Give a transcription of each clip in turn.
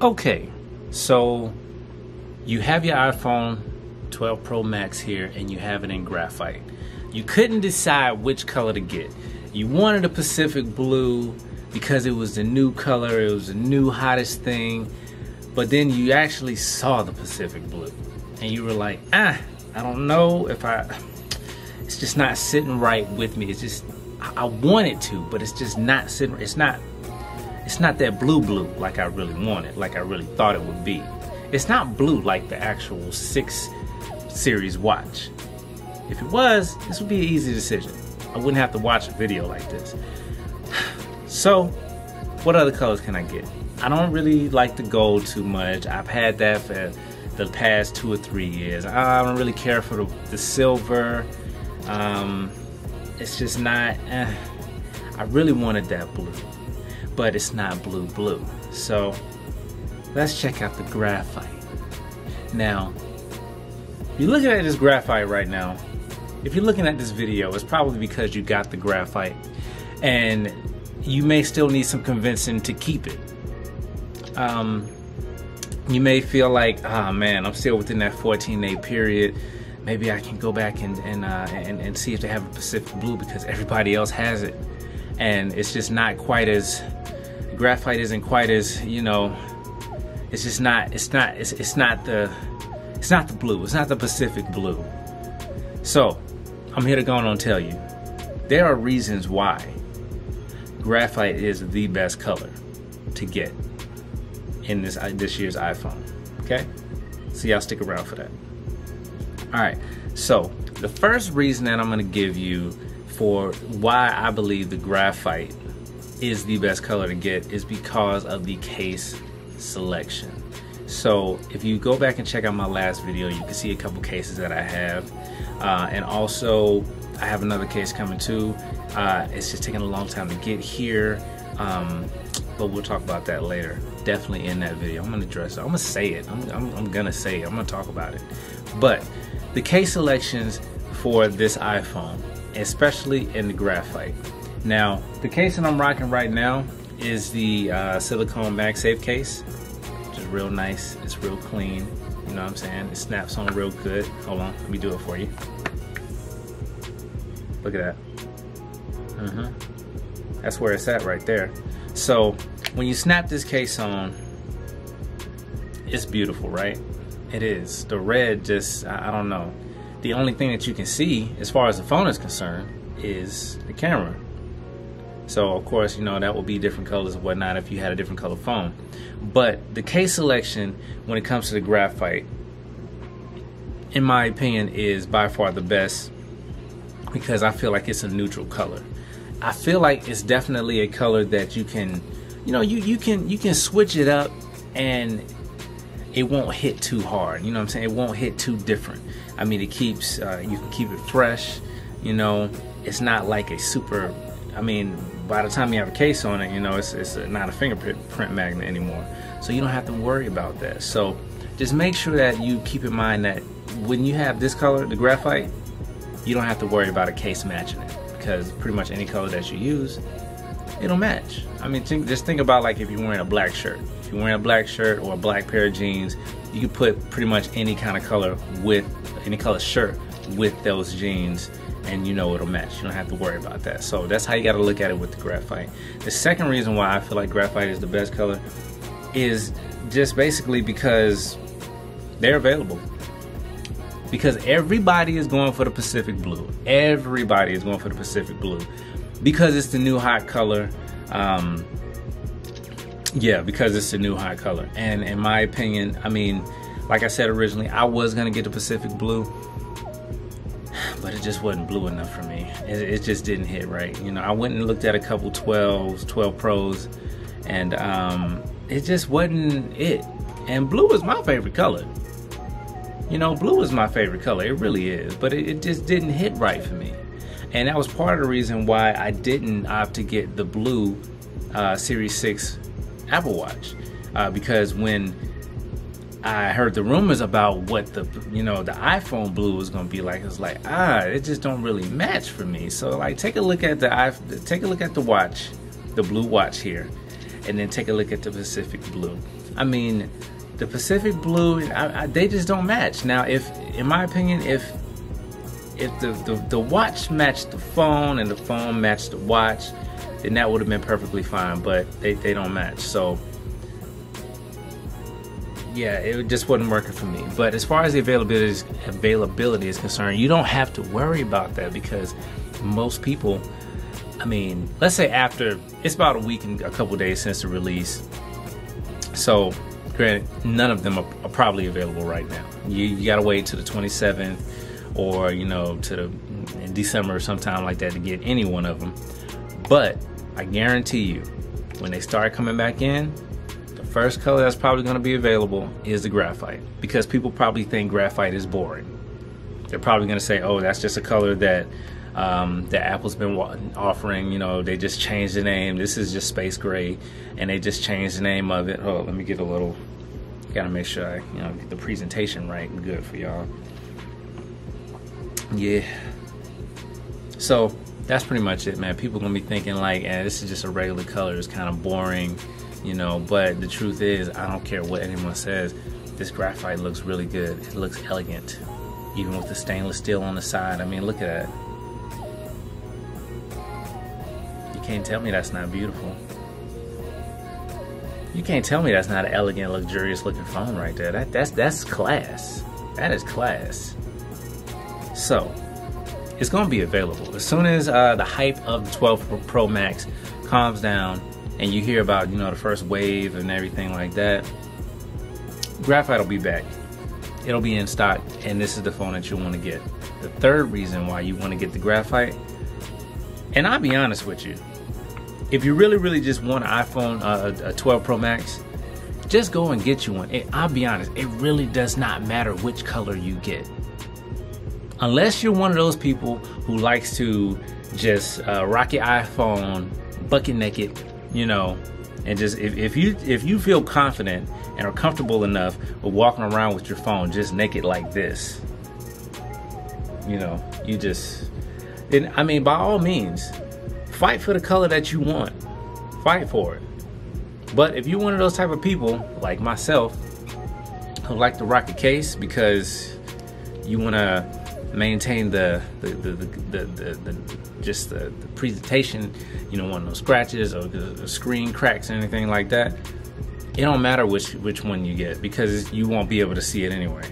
Okay, so you have your iPhone 12 Pro Max here and you have it in graphite. You couldn't decide which color to get. You wanted a Pacific blue because it was the new color, it was the new hottest thing, but then you actually saw the Pacific blue and you were like, I don't know if it's just not sitting right with me. It's just, I want it to, but it's just not sitting, it's not that blue like I really wanted, like I really thought it would be. It's not blue like the actual 6 series watch. If it was, this would be an easy decision. I wouldn't have to watch a video like this. So, what other colors can I get? I don't really like the gold too much. I've had that for the past 2 or 3 years. I don't really care for the silver. It's just not, I really wanted that blue, but it's not blue. So, let's check out the graphite. Now, you're looking at this graphite right now. If you're looking at this video, it's probably because you got the graphite and you may still need some convincing to keep it. You may feel like, oh man, I'm still within that 14-day period. Maybe I can go back and see if they have a Pacific blue because everybody else has it. And it's just not quite as, graphite isn't quite as, you know, it's just not, it's not the blue, it's not the Pacific blue. So, I'm here to go on and tell you, there are reasons why graphite is the best color to get in this year's iPhone, okay? So y'all stick around for that. All right, so the first reason that I'm gonna give you for why I believe the graphite is the best color to get is because of the case selection. So if you go back and check out my last video, you can see a couple cases that I have. And also, I have another case coming too. It's just taking a long time to get here, but we'll talk about that later. Definitely in that video. I'm gonna address it. I'm gonna say it. I'm gonna say it. I'm gonna talk about it. But the case selections for this iPhone, especially in the graphite. Now, the case that I'm rocking right now is the Silicone Magsafe case. Which is real nice. It's real clean. You know what I'm saying? It snaps on real good. Hold on, let me do it for you. Look at that. That's where it's at right there. So when you snap this case on, it's beautiful, right? It is. The red just, I don't know. The only thing that you can see as far as the phone is concerned is the camera. So of course, you know, that will be different colors and whatnot if you had a different color phone. But the case selection when it comes to the graphite, in my opinion, is by far the best because I feel like it's a neutral color. I feel like it's definitely a color that you can, you know, you can switch it up and it won't hit too hard. You know what I'm saying? It won't hit too different. I mean, it keeps, you can keep it fresh. You know, it's not like a super, I mean, by the time you have a case on it, you know, it's not a fingerprint magnet anymore. So you don't have to worry about that. So just make sure that you keep in mind that when you have this color, the graphite, you don't have to worry about a case matching it because pretty much any color that you use, it'll match. I mean, just think about like if you're wearing a black shirt. If you're wearing a black shirt or a black pair of jeans, you can put pretty much any kind of color with, any color shirt with those jeans and you know it'll match. You don't have to worry about that. So that's how you got to look at it with the graphite. The second reason why I feel like graphite is the best color is just basically because they're available. Because everybody is going for the Pacific blue. Everybody is going for the Pacific blue because it's the new hot color. Yeah, because it's the new hot color. And in my opinion, I mean, like I said originally, I was gonna get the Pacific blue, but it just wasn't blue enough for me. It just didn't hit right. You know, I went and looked at a couple 12 Pros, and it just wasn't it. And blue is my favorite color. You know, blue is my favorite color. It really is. But it just didn't hit right for me. And that was part of the reason why I didn't opt to get the blue Series 6 Apple Watch. Because when I heard the rumors about what the iPhone blue was gonna be like, it was like, it just don't really match for me. So like, take a look at the watch, the blue watch here, and then take a look at the Pacific blue. I mean, the Pacific Blue, they just don't match. Now, if, in my opinion, if the watch matched the phone and the phone matched the watch, then that would have been perfectly fine, but they don't match. So yeah, it just wasn't working for me. But as far as the availability is concerned, you don't have to worry about that, because most people, I mean, let's say after, it's about a week and a couple days since the release. So granted, none of them are probably available right now. You gotta wait till the 27th, or you know, in December or sometime like that to get any one of them. But I guarantee you, when they start coming back in, the first color that's probably going to be available is the Graphite, because people probably think Graphite is boring. They're probably going to say, oh, that's just a color that Apple's been offering. You know, they just changed the name. This is just space gray, and they just changed the name of it. Oh, let me get a little, gotta make sure I, you know, get the presentation right and good for y'all. Yeah. So that's pretty much it, man. People gonna be thinking like, this is just a regular color, it's kind of boring, you know, but the truth is, I don't care what anyone says, this Graphite looks really good. It looks elegant, even with the stainless steel on the side. I mean, look at that. You can't tell me that's not beautiful. You can't tell me that's not an elegant, luxurious looking phone right there. That's class. That is class. So it's going to be available as soon as the hype of the 12 Pro Max calms down and you hear about, you know, the first wave and everything like that. Graphite will be back. It'll be in stock, and this is the phone that you want to get. The third reason why you want to get the Graphite, and I'll be honest with you, if you really just want an iPhone, a 12 Pro Max, just go and get you one. I'll be honest, it really does not matter which color you get. Unless you're one of those people who likes to just rock your iPhone bucket naked, you know, and just if you feel confident and are comfortable enough with walking around with your phone just naked like this, you know, you just, then I mean, by all means, fight for the color that you want. Fight for it. But if you're one of those type of people like myself who like to rock a case because you want to maintain the presentation, you don't want no scratches or the screen cracks or anything like that, it don't matter which one you get, because you won't be able to see it anyway.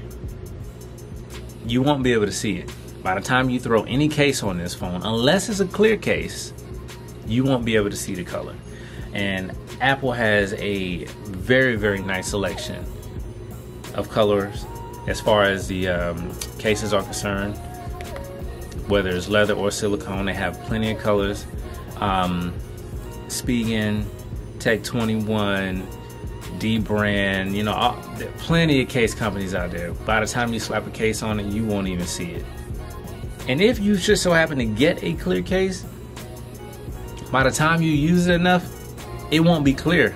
You won't be able to see it. By the time you throw any case on this phone, unless it's a clear case, you won't be able to see the color. And Apple has a very nice selection of colors as far as the cases are concerned. Whether it's leather or silicone, they have plenty of colors. Spigen, Tech 21, D-Brand, you know, plenty of case companies out there. By the time you slap a case on it, you won't even see it. And if you just so happen to get a clear case, by the time you use it enough, it won't be clear.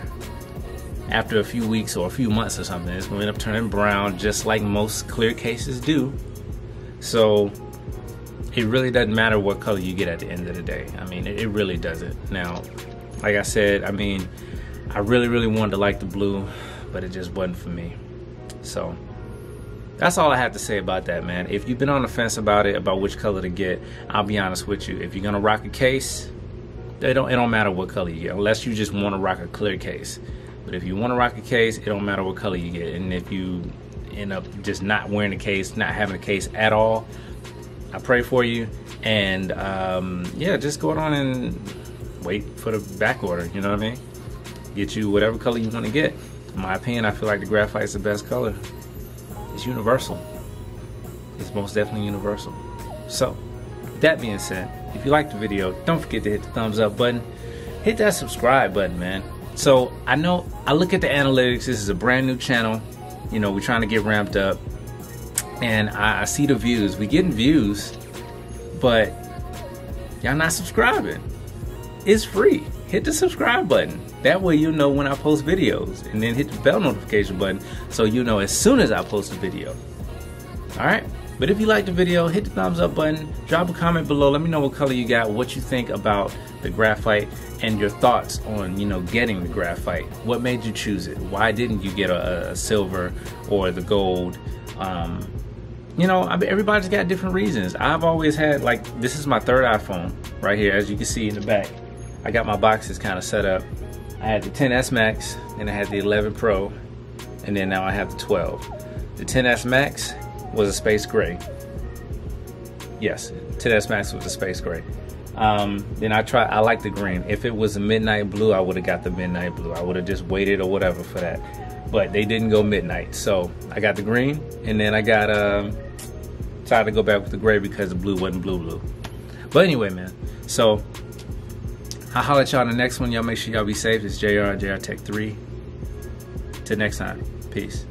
After a few weeks or a few months or something, it's going to end up turning brown, just like most clear cases do. So it really doesn't matter what color you get at the end of the day. I mean, it really doesn't. Now, like I said, I mean, I really wanted to like the blue, but it just wasn't for me. So that's all I have to say about that, man. If you've been on the fence about it, about which color to get, I'll be honest with you. If you're going to rock a case, it don't matter what color you get, unless you just want to rock a clear case. But if you want to rock a case, it don't matter what color you get. And if you end up just not wearing a case, not having a case at all, I pray for you. And yeah, just go on and wait for the back order, you know what I mean? Get you whatever color you want to get. In my opinion, I feel like the Graphite is the best color. It's universal. It's most definitely universal. So, that being said, if you liked the video, don't forget to hit the thumbs up button. Hit that subscribe button, man. So I know, I look at the analytics, this is a brand new channel, you know, we're trying to get ramped up, and I see the views, we getting views, but y'all not subscribing. It's free. Hit the subscribe button. That way you'll know when I post videos, and then hit the bell notification button so you know as soon as I post a video. Alright, But if you liked the video, hit the thumbs up button, drop a comment below, let me know what color you got, what you think about the graphite, and your thoughts on, you know, getting the graphite. What made you choose it? Why didn't you get a silver or the gold? You know, I mean, everybody's got different reasons. I've always had, like, this is my third iPhone right here, as you can see in the back. I got my boxes kind of set up. I had the XS Max, and I had the 11 Pro, and then now I have the 12. The XS Max was a space gray. Yes, XS Max was a space gray. Then I like the green. If it was a midnight blue, I would have got the midnight blue. I would have just waited or whatever for that. But they didn't go midnight, so I got the green, and then I got decided to go back with the gray because the blue wasn't blue. But anyway, man, so I'll holler at y'all in the next one. Y'all make sure y'all be safe. It's JR Tech 3. Till next time, peace.